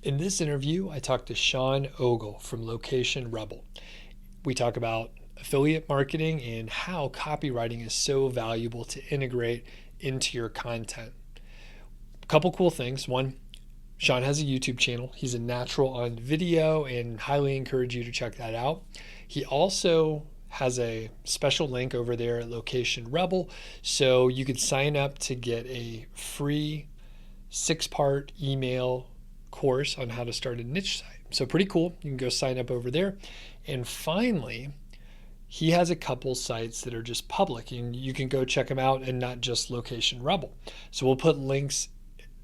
In this interview, I talked to Sean Ogle from Location Rebel. We talk about affiliate marketing and how copywriting is so valuable to integrate into your content. A couple cool things. One, Sean has a YouTube channel. He's a natural on video and highly encourage you to check that out. He also has a special link over there at Location Rebel. So you could sign up to get a free 6-part email course on how to start a niche site. So pretty cool. You can go sign up over there. And finally, he has a couple sites that are just public and you can go check them out and not just Location Rebel. So we'll put links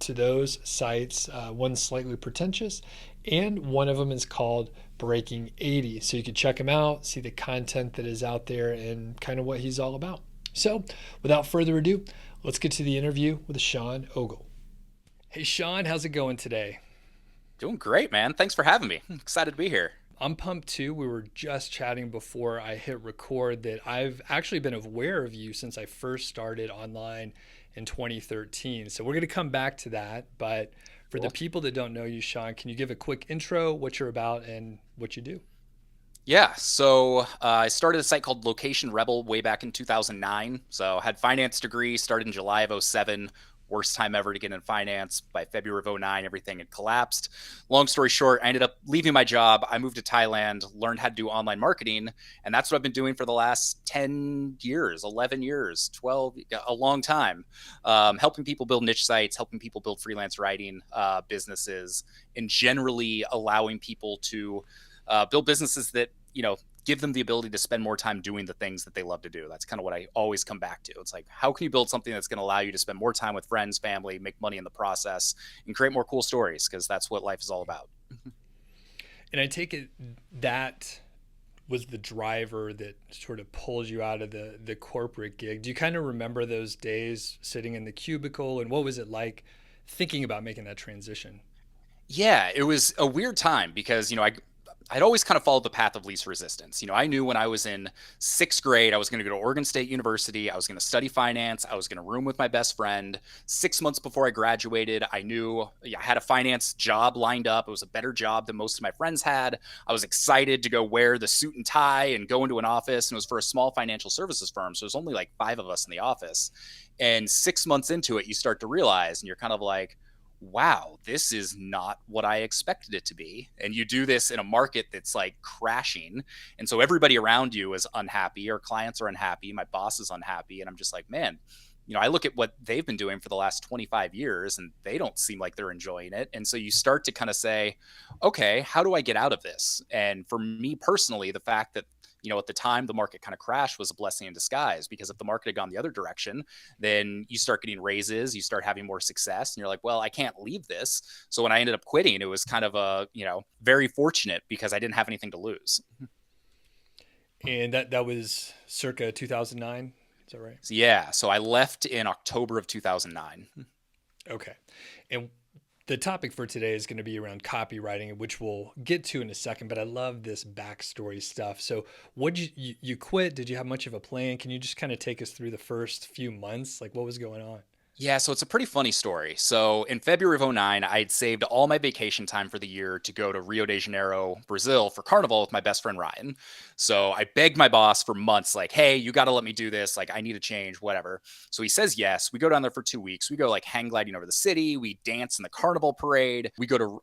to those sites. One's slightly pretentious and one of them is called Breaking 80. So you can check him out, see the content that is out there and kind of what he's all about. So without further ado, let's get to the interview with Sean Ogle. Hey Sean, how's it going today? Doing great, man. Thanks for having me. I'm excited to be here. I'm pumped too. We were just chatting before I hit record that I've actually been aware of you since I first started online in 2013. So we're going to come back to that. But for the Cool. people that don't know you, Sean, can you give a quick intro, what you're about and what you do? Yeah, so I started a site called Location Rebel way back in 2009. So had finance degree, started in July of '07. Worst time ever to get in finance. By February of '09, everything had collapsed. Long story short, I ended up leaving my job. I moved to Thailand, learned how to do online marketing, and that's what I've been doing for the last 10 years, 11 years, 12, a long time. Helping people build niche sites, helping people build freelance writing businesses, and generally allowing people to build businesses that give them the ability to spend more time doing the things that they love to do. That's kind of what I always come back to. It's like, how can you build something that's going to allow you to spend more time with friends, family, make money in the process, and create more cool stories? Because that's what life is all about. And I take it that was the driver that sort of pulled you out of the corporate gig. Do you kind of remember those days sitting in the cubicle and what was it like thinking about making that transition? Yeah, it was a weird time because I'd always kind of followed the path of least resistance. I knew when I was in sixth grade, I was going to go to Oregon State University. I was going to study finance. I was going to room with my best friend. 6 months before I graduated, I knew I had a finance job lined up. It was a better job than most of my friends had. I was excited to go wear the suit and tie and go into an office. And it was for a small financial services firm. So there's only like 5 of us in the office. And 6 months into it, you start to realize, and you're kind of like, wow, this is not what I expected it to be. And you do this in a market that's like crashing. And so everybody around you is unhappy. Your clients are unhappy. My boss is unhappy. And I'm just like, man, I look at what they've been doing for the last 25 years and they don't seem like they're enjoying it. And so you start to kind of say, okay, how do I get out of this? And for me personally, the fact that at the time the market kind of crashed was a blessing in disguise, because if the market had gone the other direction, then you start getting raises, you start having more success, and you're like, well, I can't leave this. So when I ended up quitting, it was kind of very fortunate because I didn't have anything to lose. And that was circa 2009. Is that right? So yeah, so I left in October of 2009. Okay. And the topic for today is going to be around copywriting, which we'll get to in a second. But I love this backstory stuff. So, what did you quit? Did you have much of a plan? Can you just kind of take us through the first few months? Like, what was going on? Yeah, so it's a pretty funny story. So in February of '09, I'd saved all my vacation time for the year to go to Rio de Janeiro, Brazil for Carnival with my best friend Ryan. So I begged my boss for months, like, hey, you got to let me do this. Like, I need a change, whatever. So he says yes. We go down there for 2 weeks. We go like hang gliding over the city. We dance in the Carnival parade. We go to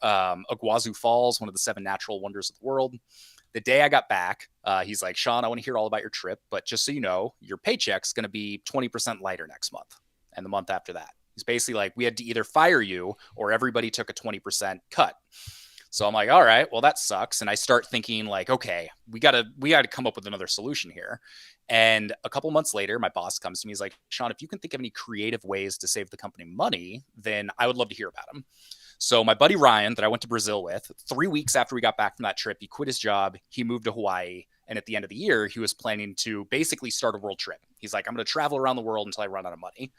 Iguazu Falls, one of the seven natural wonders of the world. The day I got back, he's like, Sean, I want to hear all about your trip, but just so you know, your paycheck's going to be 20% lighter next month and the month after that. He's basically like, we had to either fire you or everybody took a 20% cut. So I'm like, all right, well, that sucks. And I start thinking like, okay, we gotta come up with another solution here. And a couple months later, my boss comes to me. He's like, Sean, if you can think of any creative ways to save the company money, then I would love to hear about them. So my buddy Ryan, that I went to Brazil with, 3 weeks after we got back from that trip, he quit his job. He moved to Hawaii. And at the end of the year, he was planning to basically start a world trip. He's like, I'm going to travel around the world until I run out of money.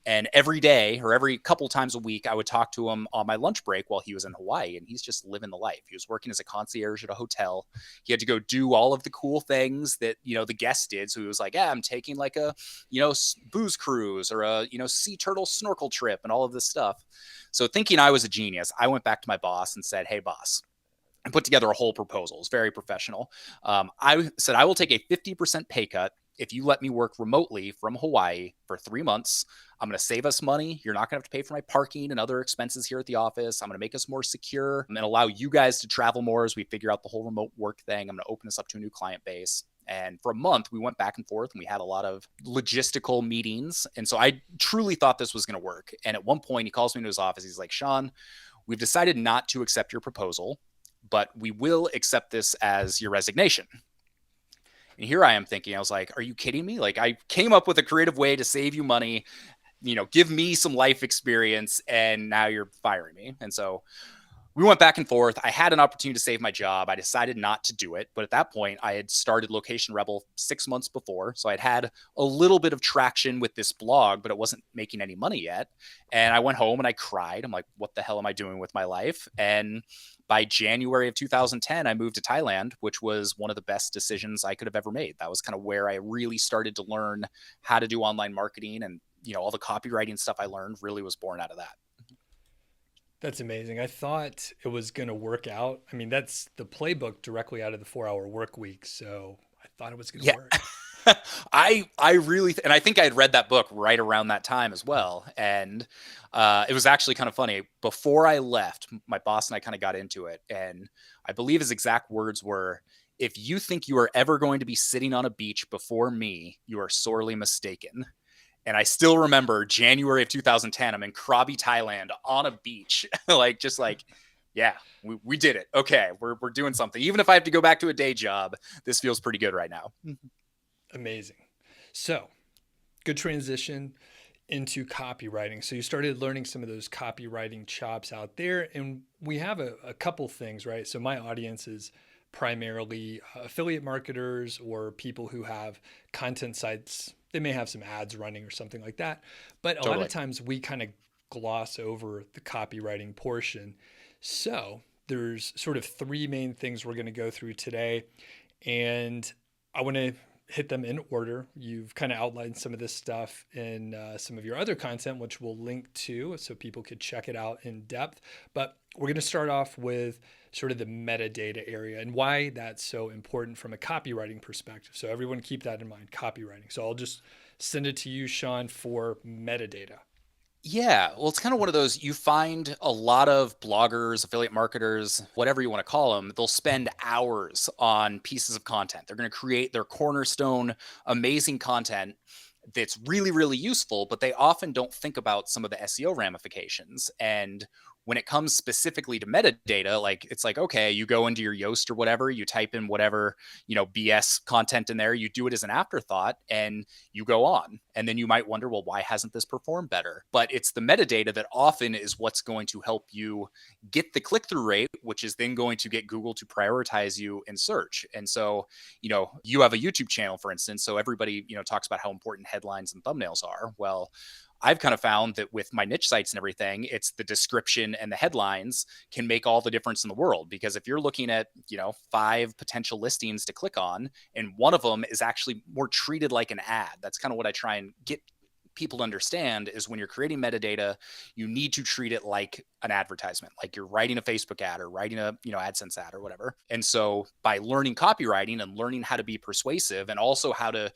And every day or every couple times a week, I would talk to him on my lunch break while he was in Hawaii. And he's just living the life. He was working as a concierge at a hotel. He had to go do all of the cool things that, the guests did. So he was like, yeah, I'm taking like a, booze cruise or a, sea turtle snorkel trip and all of this stuff. So thinking I was a genius, I went back to my boss and said, hey, boss, and put together a whole proposal. It was very professional. I said, I will take a 50% pay cut if you let me work remotely from Hawaii for 3 months. I'm going to save us money. You're not going to have to pay for my parking and other expenses here at the office. I'm going to make us more secure and allow you guys to travel more as we figure out the whole remote work thing. I'm going to open this up to a new client base. And for a month, we went back and forth and we had a lot of logistical meetings. And so I truly thought this was going to work. And at one point, he calls me into his office. He's like, Sean, we've decided not to accept your proposal, but we will accept this as your resignation. And here I am thinking, I was like, are you kidding me? Like, I came up with a creative way to save you money, give me some life experience, and now you're firing me. And so we went back and forth. I had an opportunity to save my job. I decided not to do it. But at that point, I had started Location Rebel 6 months before. So I'd had a little bit of traction with this blog, but it wasn't making any money yet. And I went home and I cried. I'm like, what the hell am I doing with my life? And by January of 2010, I moved to Thailand, which was one of the best decisions I could have ever made. That was kind of where I really started to learn how to do online marketing, and all the copywriting stuff I learned really was born out of that. That's amazing. I thought it was going to work out. I mean, that's the playbook directly out of the 4 Hour Work Week. So I thought it was going to Yeah. work. I really, and I think I had read that book right around that time as well. And it was actually kind of funny. Before I left, my boss and I kind of got into it. And I believe his exact words were, if you think you are ever going to be sitting on a beach before me, you are sorely mistaken. And I still remember January of 2010, I'm in Krabi, Thailand on a beach, yeah, we did it. Okay, we're doing something. Even if I have to go back to a day job, this feels pretty good right now. Amazing. So, good transition into copywriting. So, you started learning some of those copywriting chops out there. And we have a couple things, right? So, my audience is primarily affiliate marketers or people who have content sites. They may have some ads running or something like that. But a lot Totally. of times we kind of gloss over the copywriting portion. So, there's sort of three main things we're going to go through today. And I want to hit them in order. You've kind of outlined some of this stuff in some of your other content, which we'll link to so people could check it out in depth. But we're going to start off with sort of the metadata area and why that's so important from a copywriting perspective. So everyone keep that in mind, copywriting. So I'll just send it to you, Sean, for metadata. Yeah, well, it's kind of one of those, you find a lot of bloggers, affiliate marketers, whatever you want to call them, they'll spend hours on pieces of content. They're going to create their cornerstone, amazing content that's really, really useful, but they often don't think about some of the SEO ramifications. And when it comes specifically to metadata, like it's like, okay, you go into your Yoast or whatever, you type in whatever, BS content in there, you do it as an afterthought and you go on. And then you might wonder, well, why hasn't this performed better? But it's the metadata that often is what's going to help you get the click-through rate, which is then going to get Google to prioritize you in search. And so, you have a YouTube channel, for instance, so everybody, talks about how important headlines and thumbnails are. Well, I've kind of found that with my niche sites and everything, it's the description and the headlines can make all the difference in the world. Because if you're looking at, 5 potential listings to click on, and one of them is actually more treated like an ad, that's kind of what I try and get people to understand is when you're creating metadata, you need to treat it like an advertisement, like you're writing a Facebook ad or writing a, AdSense ad or whatever. And so by learning copywriting and learning how to be persuasive and also how to,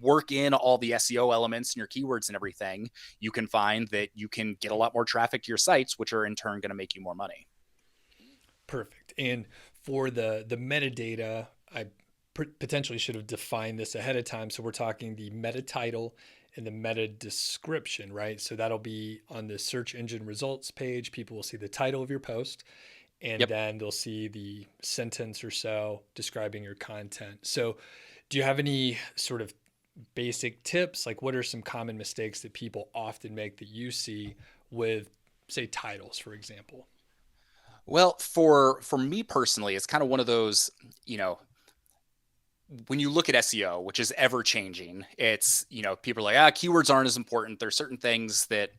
work in all the SEO elements and your keywords and everything, you can find that you can get a lot more traffic to your sites, which are in turn going to make you more money. Perfect. And for the metadata, I potentially should have defined this ahead of time. So we're talking the meta title and the meta description, right? So that'll be on the search engine results page. People will see the title of your post, and Yep. then they'll see the sentence or so describing your content. So, do you have any sort of basic tips? Like, what are some common mistakes that people often make that you see with, say, titles, for example? Well, for me personally, it's kind of one of those, you know, when you look at SEO, which is ever changing, it's, people are like, keywords aren't as important. There's certain things that,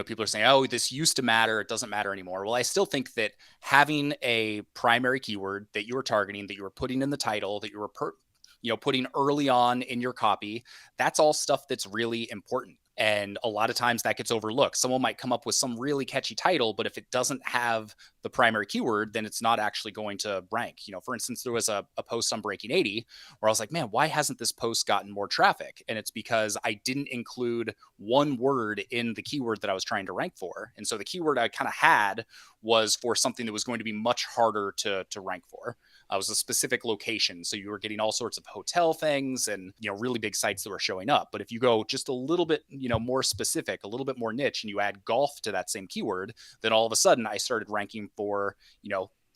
people are saying, oh, this used to matter. It doesn't matter anymore. Well, I still think that having a primary keyword that you were targeting, that you were putting in the title, that you were putting early on in your copy, that's all stuff that's really important. And a lot of times that gets overlooked. Someone might come up with some really catchy title, but if it doesn't have the primary keyword, then it's not actually going to rank. For instance, there was a post on Breaking 80 where I was like, man, why hasn't this post gotten more traffic? And it's because I didn't include one word in the keyword that I was trying to rank for. And so the keyword I kind of had was for something that was going to be much harder to rank for. It was a specific location. So you were getting all sorts of hotel things and, really big sites that were showing up. But if you go just a little bit, more specific, a little bit more niche, and you add golf to that same keyword, then all of a sudden I started ranking for,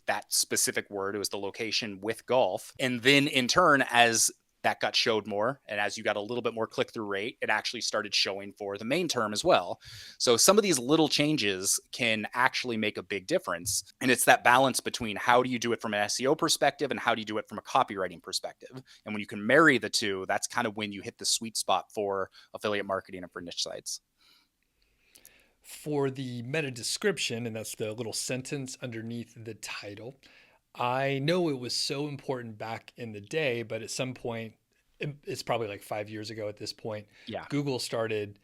that specific word. It was the location with golf. And then in turn, as that got showed more, and as you got a little bit more click-through rate, it actually started showing for the main term as well. So some of these little changes can actually make a big difference. And it's that balance between how do you do it from an SEO perspective and how do you do it from a copywriting perspective. And when you can marry the two, that's kind of when you hit the sweet spot for affiliate marketing and for niche sites. For the meta description, and that's the little sentence underneath the title, I know it was so important back in the day, but at some point, it's probably like 5 years ago at this point, Yeah. Google started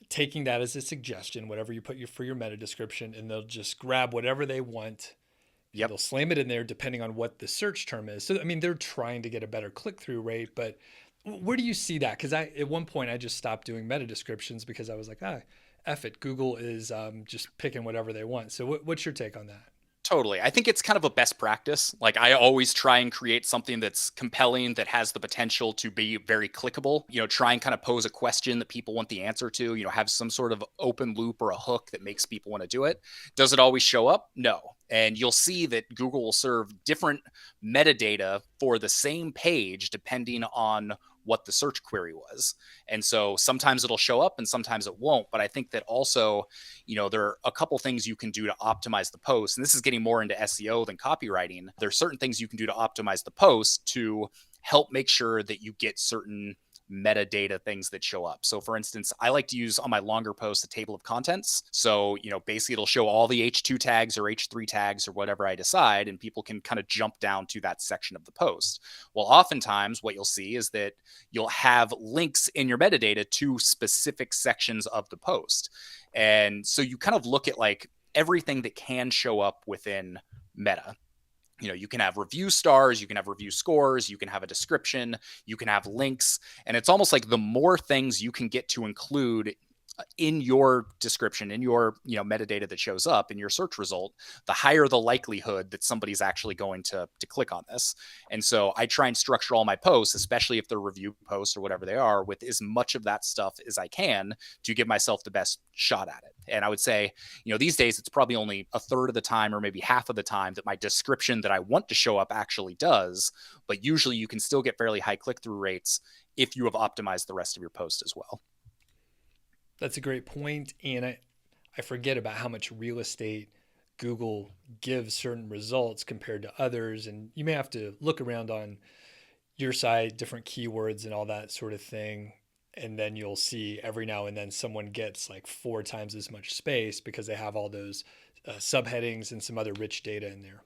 taking that as a suggestion, whatever you put for your meta description, and they'll just grab whatever they want and Yep. they'll slam it in there depending on what the search term is. So, I mean, they're trying to get a better click through rate, but where do you see that? Because at one point I just stopped doing meta descriptions because I was like, F it, Google is just picking whatever they want. So, what's your take on that? Totally. I think it's kind of a best practice. Like I always try and create something that's compelling, that has the potential to be very clickable. Try and kind of pose a question that people want the answer to, have some sort of open loop or a hook that makes people want to do it. Does it always show up? No. And you'll see that Google will serve different metadata for the same page depending on what the search query was. And so sometimes it'll show up and sometimes it won't. But I think that also, there are a couple things you can do to optimize the post. And this is getting more into SEO than copywriting. There are certain things you can do to optimize the post to help make sure that you get certain metadata things that show up. So for instance, I like to use on my longer posts a table of contents. So, basically it'll show all the H2 tags or H3 tags or whatever I decide, and people can kind of jump down to that section of the post. Well, oftentimes what you'll see is that you'll have links in your metadata to specific sections of the post. And so you kind of look at like everything that can show up within Meta. You can have review stars, you can have review scores, you can have a description, you can have links. And it's almost like the more things you can get to include in your description, in your metadata that shows up in your search result, the higher the likelihood that somebody's actually going to click on this. And so I try and structure all my posts, especially if they're review posts or whatever they are, with as much of that stuff as I can to give myself the best shot at it. And I would say, these days it's probably only a third of the time or maybe half of the time that my description that I want to show up actually does. But usually you can still get fairly high click-through rates if you have optimized the rest of your post as well. That's a great point. And I forget about how much real estate Google gives certain results compared to others. And you may have to look around on your site, different keywords and all that sort of thing. And then you'll see every now and then someone gets like 4 times as much space because they have all those subheadings and some other rich data in there.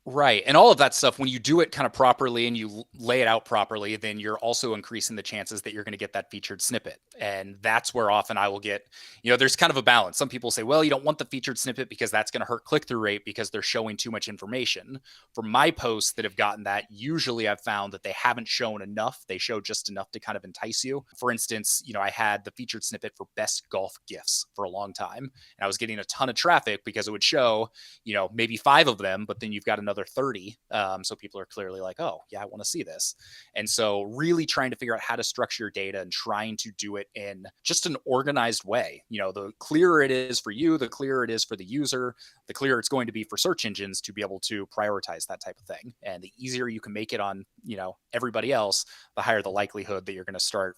Right. And all of that stuff, when you do it kind of properly and you lay it out properly, then you're also increasing the chances that you're going to get that featured snippet. And that's where often I will get, there's kind of a balance. Some people say, well, you don't want the featured snippet because that's going to hurt click through rate because they're showing too much information. For my posts that have gotten that, usually I've found that they haven't shown enough. They show just enough to kind of entice you. For instance, I had the featured snippet for best golf gifts for a long time. And I was getting a ton of traffic because it would show, maybe 5 of them, but then you've got another 30. So people are clearly like, oh, yeah, I want to see this. And so really trying to figure out how to structure your data and trying to do it in just an organized way. The clearer it is for you, the clearer it is for the user, the clearer it's going to be for search engines to be able to prioritize that type of thing. And the easier you can make it on, everybody else, the higher the likelihood that you're going to start,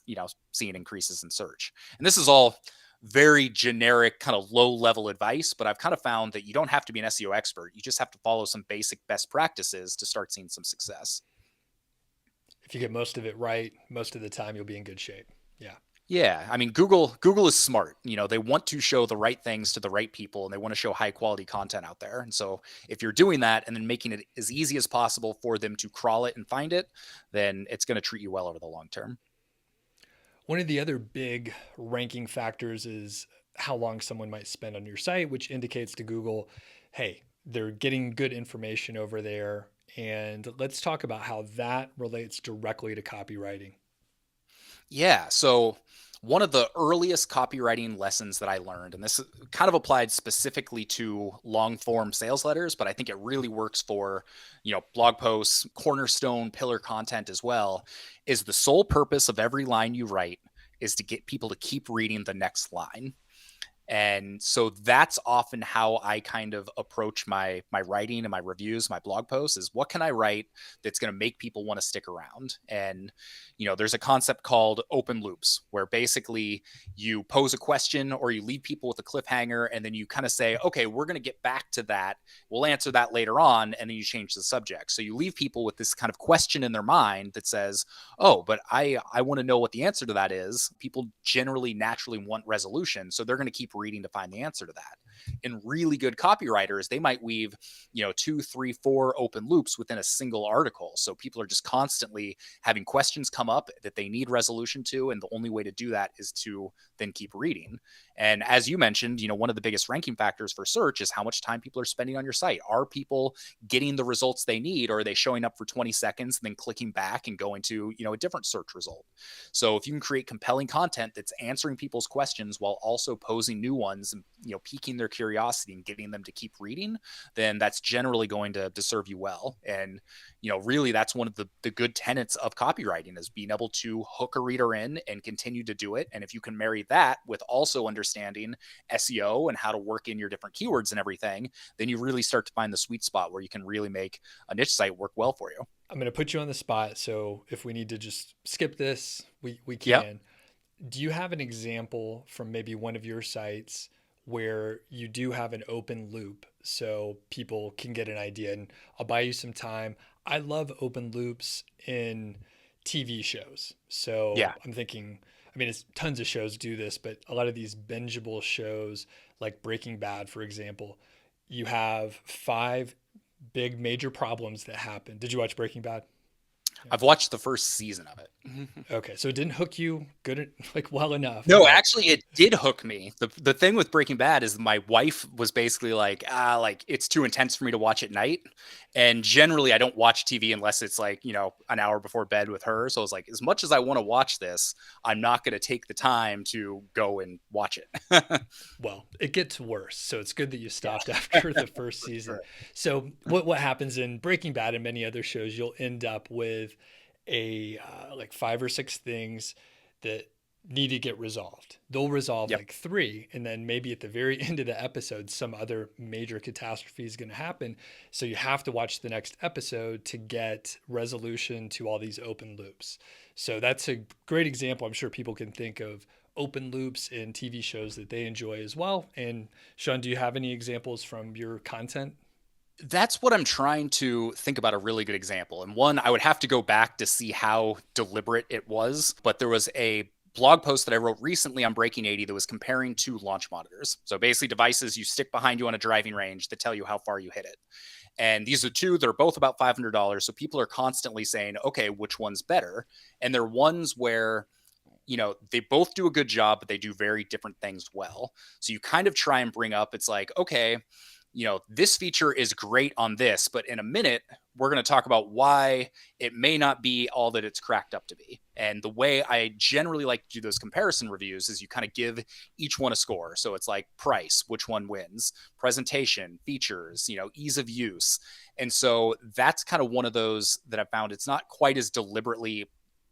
seeing increases in search. And this is all very generic, kind of low level advice, but I've kind of found that you don't have to be an SEO expert. You just have to follow some basic best practices to start seeing some success. If you get most of it right, most of the time you'll be in good shape. Yeah. Yeah, I mean Google is smart. They want to show the right things to the right people and they want to show high quality content out there. And so if you're doing that and then making it as easy as possible for them to crawl it and find it, then it's going to treat you well over the long term. One of the other big ranking factors is how long someone might spend on your site, which indicates to Google, hey, they're getting good information over there. And let's talk about how that relates directly to copywriting. Yeah. So one of the earliest copywriting lessons that I learned, and this kind of applied specifically to long form sales letters, but I think it really works for, blog posts, cornerstone pillar content as well, is the sole purpose of every line you write is to get people to keep reading the next line. And so that's often how I kind of approach my writing and my reviews, my blog posts is what can I write that's going to make people want to stick around? And there's a concept called open loops where basically you pose a question or you leave people with a cliffhanger and then you kind of say, okay, we're going to get back to that. We'll answer that later on. And then you change the subject. So you leave people with this kind of question in their mind that says, oh, but I want to know what the answer to that is. People generally naturally want resolution. So they're going to keep reading to find the answer to that. And really good copywriters, they might weave, 2, 3, 4 open loops within a single article. So people are just constantly having questions come up that they need resolution to. And the only way to do that is to then keep reading. And as you mentioned, one of the biggest ranking factors for search is how much time people are spending on your site. Are people getting the results they need, or are they showing up for 20 seconds and then clicking back and going to, a different search result? So if you can create compelling content that's answering people's questions while also posing new ones and, piquing their curiosity and getting them to keep reading, then that's generally going to serve you well. And, really that's one of the good tenets of copywriting is being able to hook a reader in and continue to do it. And if you can marry that with also understanding SEO and how to work in your different keywords and everything, then you really start to find the sweet spot where you can really make a niche site work well for you. I'm going to put you on the spot. So if we need to just skip this, we can. Yep. Do you have an example from maybe one of your sites where you do have an open loop so people can get an idea? And I'll buy you some time. I love open loops in TV shows. So Yeah. I'm thinking, it's tons of shows do this, but a lot of these bingeable shows like Breaking Bad, for example, you have 5 big major problems that happen. Did you watch Breaking Bad? I've watched the first season of it. Okay, so it didn't hook you well enough. No, actually, it did hook me. The thing with Breaking Bad is my wife was basically like, it's too intense for me to watch at night. And generally, I don't watch TV unless it's like, an hour before bed with her. So I was like, as much as I want to watch this, I'm not going to take the time to go and watch it. Well, it gets worse. So it's good that you stopped after the first season. So what happens in Breaking Bad and many other shows, you'll end up with a like 5 or 6 things that need to get resolved. They'll resolve Yep. like 3, and then maybe at the very end of the episode some other major catastrophe is going to happen, so you have to watch the next episode to get resolution to all these open loops. So that's a great example. I'm sure people can think of open loops in TV shows that they enjoy as well. And Sean, do you have any examples from your content? That's what I'm trying to think about, a really good example. And one, I would have to go back to see how deliberate it was, but there was a blog post that I wrote recently on Breaking 80 that was comparing 2 launch monitors. So basically devices you stick behind you on a driving range that tell you how far you hit it. And these are 2, they're both about $500. So people are constantly saying, okay, which one's better? And they're ones where they both do a good job, but they do very different things well. So you kind of try and bring up, it's like, okay, this feature is great on this, but in a minute, we're going to talk about why it may not be all that it's cracked up to be. And the way I generally like to do those comparison reviews is you kind of give each one a score. So it's like price, which one wins, presentation, features, ease of use. And so that's kind of one of those that I found it's not quite as deliberately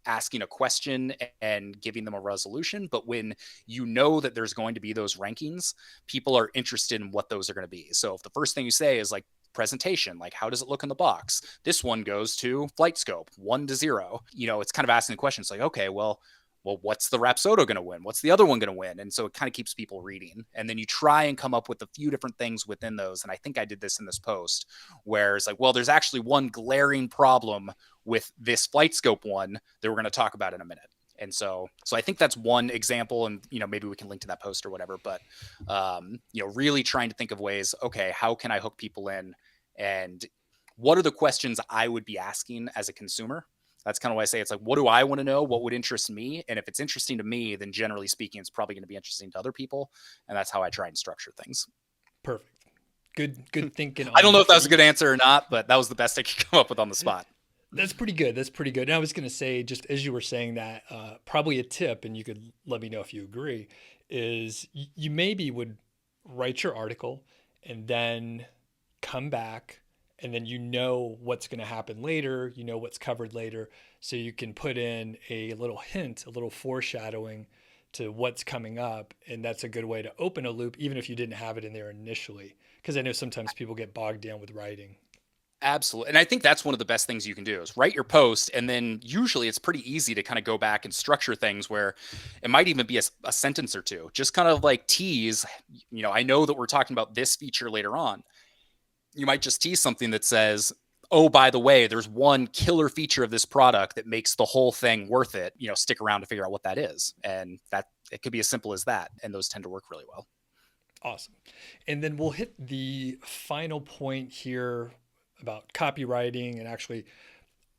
asking a question and giving them a resolution. But when that there's going to be those rankings, people are interested in what those are going to be. So if the first thing you say is like presentation, like how does it look in the box? This one goes to FlightScope 1 to 0. It's kind of asking the question. It's like, okay, well, well, what's the Rapsodo going to win? What's the other one going to win? And so it kind of keeps people reading. And then you try and come up with a few different things within those. And I think I did this in this post where it's like, well, there's actually one glaring problem with this flight scope one that we're going to talk about in a minute. And so I think that's one example, and, maybe we can link to that post or whatever, but, really trying to think of ways, okay, how can I hook people in, and what are the questions I would be asking as a consumer? That's kind of why I say it's like, what do I want to know? What would interest me? And if it's interesting to me, then generally speaking, it's probably going to be interesting to other people. And that's how I try and structure things. Perfect. Good thinking. I don't know if that was a good answer or not, but that was the best I could come up with on the spot. That's pretty good. And I was going to say, just as you were saying that, probably a tip, and you could let me know if you agree, is you maybe would write your article and then come back, and then what's going to happen later, what's covered later, so you can put in a little hint, a little foreshadowing to what's coming up. And that's a good way to open a loop, even if you didn't have it in there initially, because I know sometimes people get bogged down with writing. Absolutely. And I think that's one of the best things you can do is write your post. And then usually it's pretty easy to kind of go back and structure things where it might even be a sentence or two, just kind of like tease, I know that we're talking about this feature later on. You might just tease something that says, oh, by the way, there's one killer feature of this product that makes the whole thing worth it. Stick around to figure out what that is. And that it could be as simple as that. And those tend to work really well. Awesome. And then we'll hit the final point here about copywriting and actually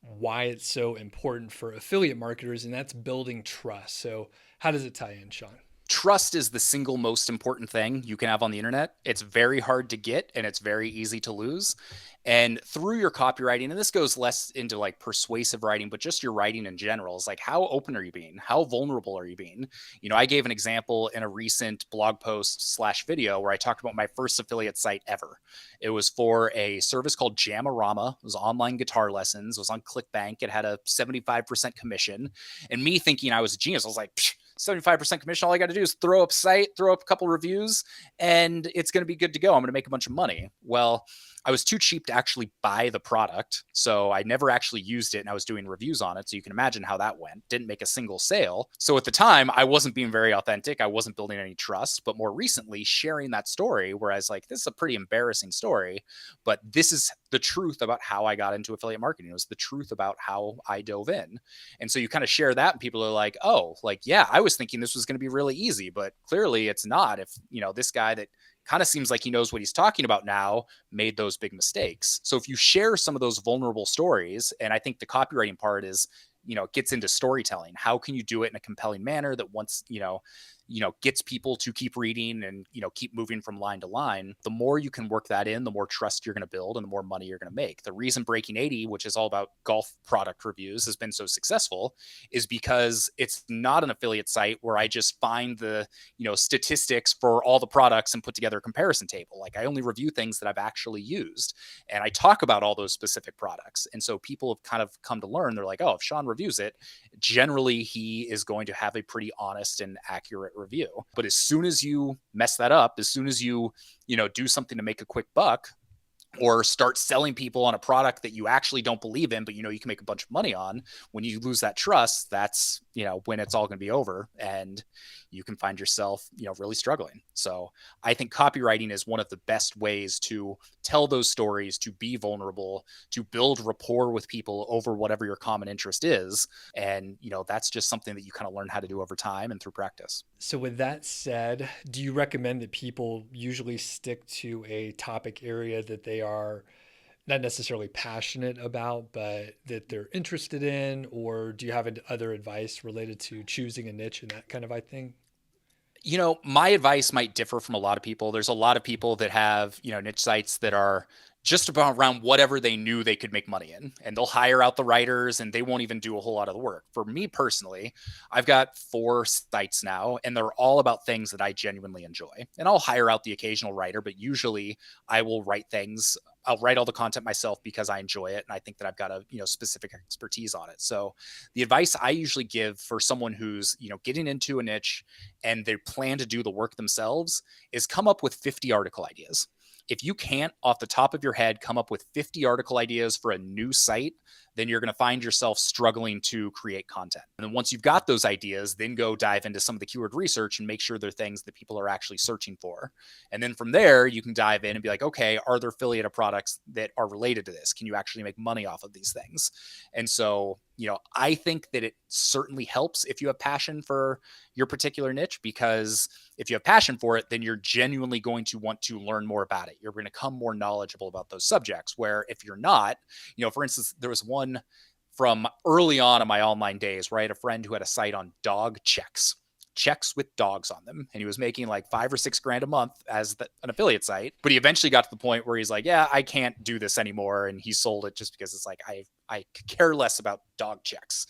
why it's so important for affiliate marketers, and that's building trust. So how does it tie in, Sean? Trust is the single most important thing you can have on the internet. It's very hard to get and it's very easy to lose. And through your copywriting, and this goes less into like persuasive writing, but just your writing in general, is like, how open are you being? How vulnerable are you being? I gave an example in a recent blog post / video where I talked about my first affiliate site ever. It was for a service called Jamarama. It was online guitar lessons. It was on ClickBank. It had a 75% commission. And me thinking I was a genius, I was like, 75% commission. All I got to do is throw up a couple reviews, and it's going to be good to go. I'm going to make a bunch of money. Well, I was too cheap to actually buy the product, so I never actually used it, and I was doing reviews on it, so you can imagine how that went. Didn't make a single sale. So at the time, I wasn't being very authentic. I wasn't building any trust, but more recently, sharing that story where I was like, this is a pretty embarrassing story, but this is the truth about how I got into affiliate marketing. It was the truth about how I dove in. And so you kind of share that, and people are like, oh, like, yeah, I was thinking this was going to be really easy, but clearly it's not. If, this guy that kind of seems like he knows what he's talking about now made those big mistakes. So if you share some of those vulnerable stories, and I think the copywriting part is, it gets into storytelling. How can you do it in a compelling manner that once, gets people to keep reading and, keep moving from line to line? The more you can work that in, the more trust you're going to build and the more money you're going to make. The reason Breaking 80, which is all about golf product reviews, has been so successful is because it's not an affiliate site where I just find the, statistics for all the products and put together a comparison table. Like, I only review things that I've actually used, and I talk about all those specific products. And so people have kind of come to learn, they're like, oh, if Sean reviews it, generally he is going to have a pretty honest and accurate review. But as soon as you mess that up, as soon as you do something to make a quick buck, or start selling people on a product that you actually don't believe in, but you can make a bunch of money on, when you lose that trust, that's, when it's all going to be over, and you can find yourself, really struggling. So I think copywriting is one of the best ways to tell those stories, to be vulnerable, to build rapport with people over whatever your common interest is. And, that's just something that you kind of learn how to do over time and through practice. So with that said, do you recommend that people usually stick to a topic area that they are not necessarily passionate about, but that they're interested in? Or do you have other advice related to choosing a niche and that kind of thing? My advice might differ from a lot of people. There's a lot of people that have, niche sites that are just about around whatever they knew they could make money in, and they'll hire out the writers and they won't even do a whole lot of the work. For me personally, I've got 4 sites now, and they're all about things that I genuinely enjoy. And I'll hire out the occasional writer, but usually I will write things. I'll write all the content myself because I enjoy it, and I think that I've got a specific expertise on it. So the advice I usually give for someone who's getting into a niche and they plan to do the work themselves is come up with 50 article ideas. If you can't, off the top of your head, come up with 50 article ideas for a new site, then you're going to find yourself struggling to create content. And then once you've got those ideas, then go dive into some of the keyword research and make sure they're things that people are actually searching for. And then from there, you can dive in and be like, okay, are there affiliate products that are related to this? Can you actually make money off of these things? And so, I think that it certainly helps if you have passion for your particular niche, because if you have passion for it, then you're genuinely going to want to learn more about it. You're going to become more knowledgeable about those subjects. Where if you're not, for instance, there was one from early on in my online days where I had a friend who had a site on dog checks with dogs on them, and he was making like $5 or $6 a month as an affiliate site. But he eventually got to the point where he's like, yeah, I can't do this anymore, and he sold it just because it's like, I care less about dog checks.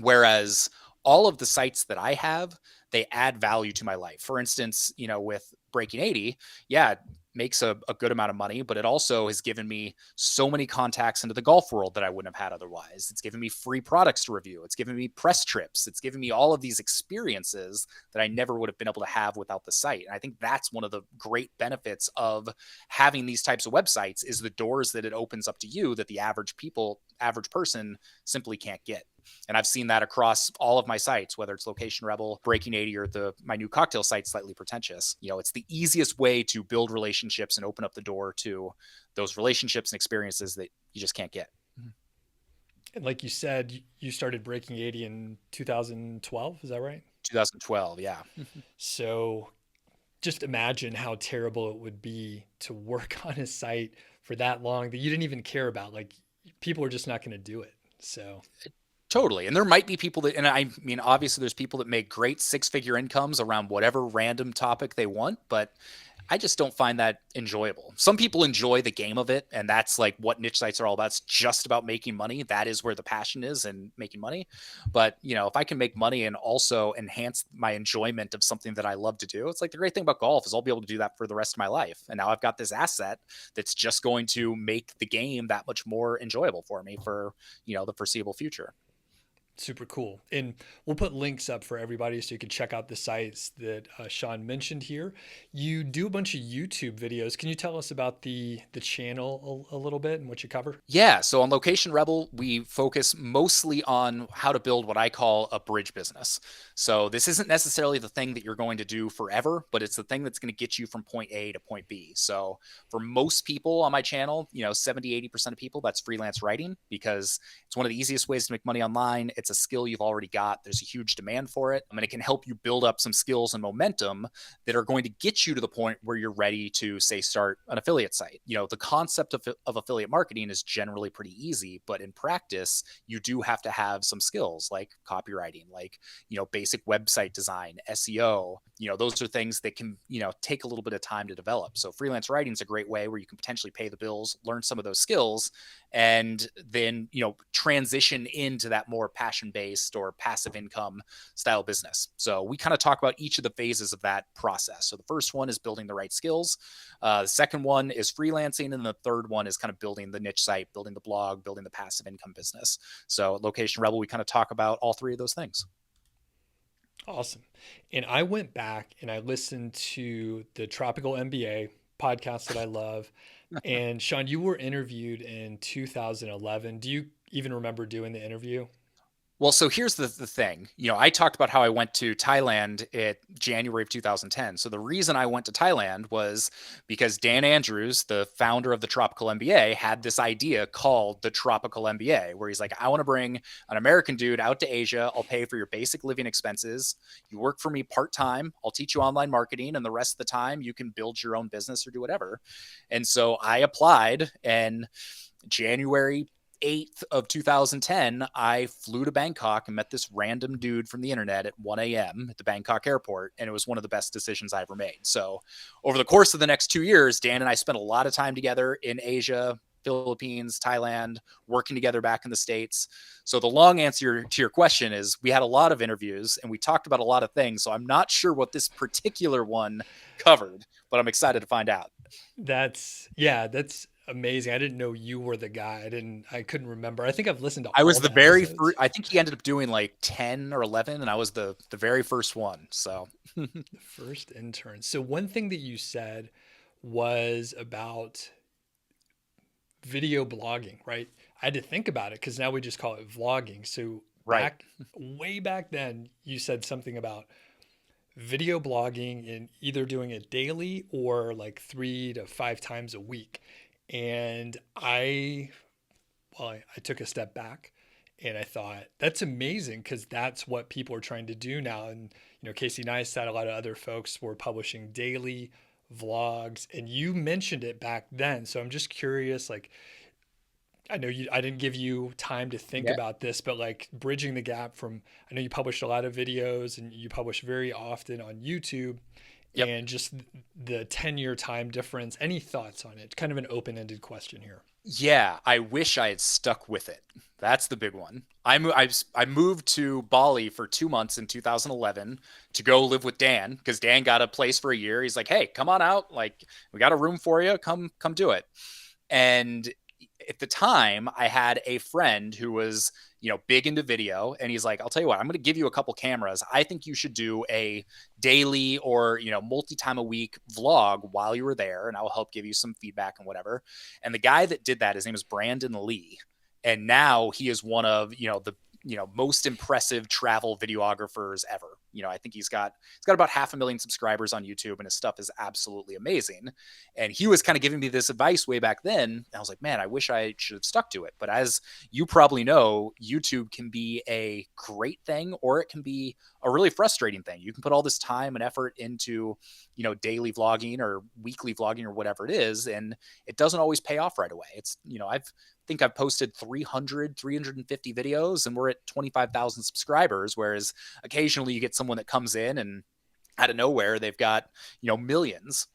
Whereas all of the sites that I have, they add value to my life. For instance, with Breaking 80, yeah, it makes a good amount of money, but it also has given me so many contacts into the golf world that I wouldn't have had otherwise. It's given me free products to review. It's given me press trips. It's given me all of these experiences that I never would have been able to have without the site. And I think that's one of the great benefits of having these types of websites, is the doors that it opens up to you that the average person simply can't get. And I've seen that across all of my sites, whether it's Location Rebel, Breaking 80, or my new cocktail site, Slightly Pretentious. It's the easiest way to build relationships and open up the door to those relationships and experiences that you just can't get. And like you said, you started Breaking 80 in 2012. Is that right? 2012, yeah. So just imagine how terrible it would be to work on a site for that long that you didn't even care about. Like, people are just not going to do it. So totally. And there might be people that, and I mean, obviously there's people that make great 6-figure incomes around whatever random topic they want, but I just don't find that enjoyable. Some people enjoy the game of it, and that's like what niche sites are all about. It's just about making money. That is where the passion is, in making money. But, if I can make money and also enhance my enjoyment of something that I love to do, it's like the great thing about golf is I'll be able to do that for the rest of my life. And now I've got this asset that's just going to make the game that much more enjoyable for me for, the foreseeable future. super cool. And we'll put links up for everybody so you can check out the sites that Sean mentioned here. You do a bunch of YouTube videos. Can you tell us about the channel a little bit and what you cover? Yeah. So on Location Rebel, we focus mostly on how to build what I call a bridge business. So this isn't necessarily the thing that you're going to do forever, but it's the thing that's going to get you from point A to point B. So for most people on my channel, 70-80% of people, that's freelance writing, because it's one of the easiest ways to make money online. It's a skill you've already got. There's a huge demand for it. And it can help you build up some skills and momentum that are going to get you to the point where you're ready to, say, start an affiliate site. The concept of affiliate marketing is generally pretty easy, but in practice, you do have to have some skills like copywriting, like, basic website design, SEO. Those are things that can, take a little bit of time to develop. So freelance writing is a great way where you can potentially pay the bills, learn some of those skills, and then, transition into that more passion-based or passive income style business. So we kind of talk about each of the phases of that process. So the first one is building the right skills. The second one is freelancing. And the third one is kind of building the niche site, building the blog, building the passive income business. So at Location Rebel, we kind of talk about all three of those things. Awesome. And I went back and I listened to the Tropical MBA podcast that I love. And Sean, you were interviewed in 2011. Do you even remember doing the interview? Well, so here's the thing. I talked about how I went to Thailand in January of 2010. So the reason I went to Thailand was because Dan Andrews, the founder of the Tropical MBA, had this idea called the Tropical MBA, where he's like, I want to bring an American dude out to Asia. I'll pay for your basic living expenses. You work for me part-time. I'll teach you online marketing. And the rest of the time, you can build your own business or do whatever. And so I applied, and January 8th of 2010, I flew to Bangkok and met this random dude from the internet at 1 a.m. at the Bangkok airport. And it was one of the best decisions I ever made. So over the course of the next 2 years, Dan and I spent a lot of time together in Asia, Philippines, Thailand, working together back in the States. So the long answer to your question is we had a lot of interviews and we talked about a lot of things. So I'm not sure what this particular one covered, but I'm excited to find out. That's amazing. I didn't know you were the guy. I couldn't remember. I think I've listened to I was all the the very episodes. first. I think he ended up doing like 10 or 11, and I was the very first one. So The first intern. So one thing that you said was about video blogging, right? I had to think about it because now we just call it vlogging. So Right. way back then, you said something about video blogging and either doing it daily or like 3 to 5 times a week. And I took a step back and I thought that's amazing because that's what people are trying to do now. And Casey Neistat, a lot of other folks were publishing daily vlogs, and you mentioned it back then. So I'm just curious, like I didn't give you time to think Yeah. about this, but like bridging the gap from I know you published a lot of videos and you publish very often on YouTube, Yep. and just the 10-year time difference. Any thoughts on it? Kind of an open-ended question here. Yeah, I wish I had stuck with it. That's the big one. I moved to Bali for 2 months in 2011 to go live with Dan because Dan got a place for a year. He's like, "Hey, come on out. Like, we got a room for you. Come do it." And at the time, I had a friend who was, big into video, and he's like, "I'll tell you what, I'm going to give you a couple cameras. I think you should do a daily or, multi-time a week vlog while you were there, and I'll help give you some feedback and whatever." And the guy that did that, his name is Brandon Lee, and now he is one of, the most impressive travel videographers ever. I think he's got about 500,000 subscribers on YouTube, and his stuff is absolutely amazing. And he was kind of giving me this advice way back then. And I was like, man, I wish I should have stuck to it. But as you probably know, YouTube can be a great thing, or it can be a really frustrating thing. You can put all this time and effort into, daily vlogging or weekly vlogging or whatever it is, and it doesn't always pay off right away. It's, I've posted 350 videos and we're at 25,000 subscribers. Whereas occasionally you get someone that comes in and out of nowhere, they've got, millions.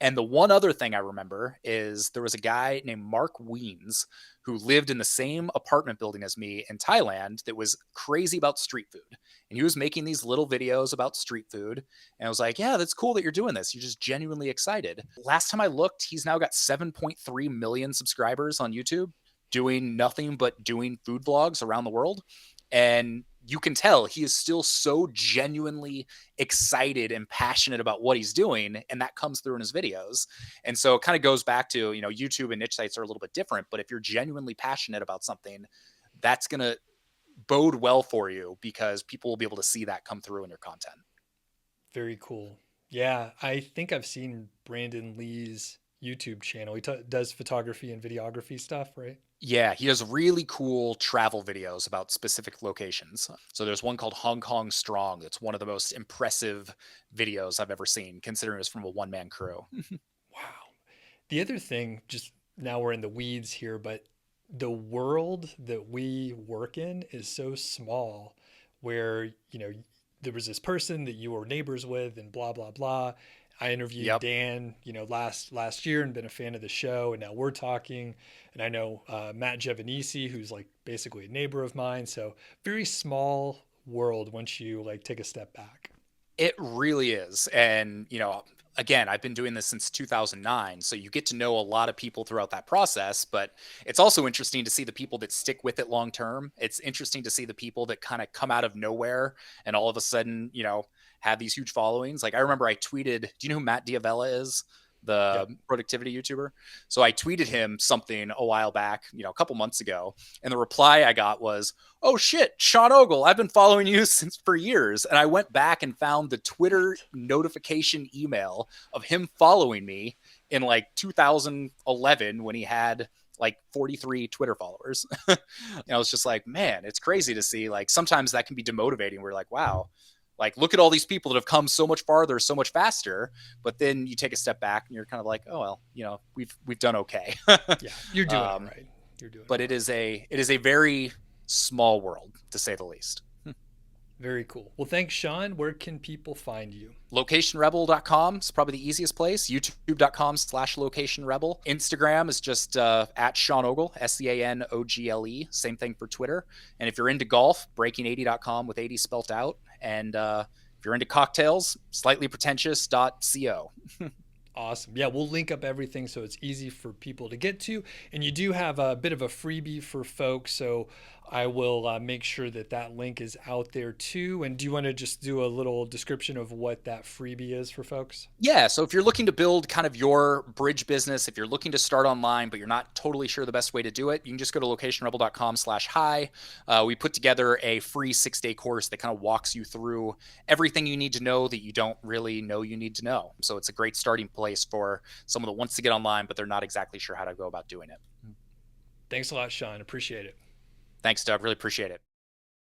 And the one other thing I remember is there was a guy named Mark Weens who lived in the same apartment building as me in Thailand that was crazy about street food. And he was making these little videos about street food. And I was like, yeah, that's cool that you're doing this. You're just genuinely excited. Last time I looked, he's now got 7.3 million subscribers on YouTube, doing nothing but doing food vlogs around the world. And you can tell he is still so genuinely excited and passionate about what he's doing, and that comes through in his videos. And so it kind of goes back to, YouTube and niche sites are a little bit different, but if you're genuinely passionate about something, that's going to bode well for you because people will be able to see that come through in your content. Very cool. Yeah, I think I've seen Brandon Lee's YouTube channel. He does photography and videography stuff, right? Yeah, he does really cool travel videos about specific locations. So there's one called Hong Kong Strong. That's one of the most impressive videos I've ever seen, considering it's from a one-man crew. Wow. The other thing, just now we're in the weeds here, but the world that we work in is so small where, there was this person that you were neighbors with and blah, blah, blah. I interviewed Yep. Dan, last year and been a fan of the show, and now we're talking. And I know Matt Giovanisi, who's like basically a neighbor of mine. So very small world once you like take a step back. It really is. And, again, I've been doing this since 2009. So you get to know a lot of people throughout that process. But it's also interesting to see the people that stick with it long term. It's interesting to see the people that kind of come out of nowhere and all of a sudden, have these huge followings. Like I remember I tweeted, do you know who Matt Diavella is? The Yep. productivity YouTuber. So I tweeted him something a while back, a couple months ago. And the reply I got was, "Oh shit, Sean Ogle, I've been following you since for years." And I went back and found the Twitter notification email of him following me in like 2011 when he had like 43 Twitter followers. And I was just like, man, it's crazy to see. Like sometimes that can be demotivating. We're like, wow, like look at all these people that have come so much farther, so much faster. But then you take a step back and you're kind of like, oh well, we've done okay. Yeah. You're doing it um, right. You're doing but it right. it is a very small world to say the least. Very cool. Well, thanks, Sean. Where can people find you? Locationrebel.com is probably the easiest place. YouTube.com/locationrebel. Instagram is just at Sean Ogle, SeanOgle. Same thing for Twitter. And if you're into golf, breaking80.com with 80 spelt out. And if you're into cocktails, slightlypretentious.co. Awesome. Yeah, we'll link up everything so it's easy for people to get to. And you do have a bit of a freebie for folks. So I will make sure that that link is out there too. And do you want to just do a little description of what that freebie is for folks? Yeah. So if you're looking to build kind of your bridge business, if you're looking to start online, but you're not totally sure the best way to do it, you can just go to locationrebel.com/hi. We put together a free 6-day course that kind of walks you through everything you need to know that you don't really know you need to know. So it's a great starting place for someone that wants to get online, but they're not exactly sure how to go about doing it. Thanks a lot, Sean. Appreciate it. Thanks, Doug. Really appreciate it.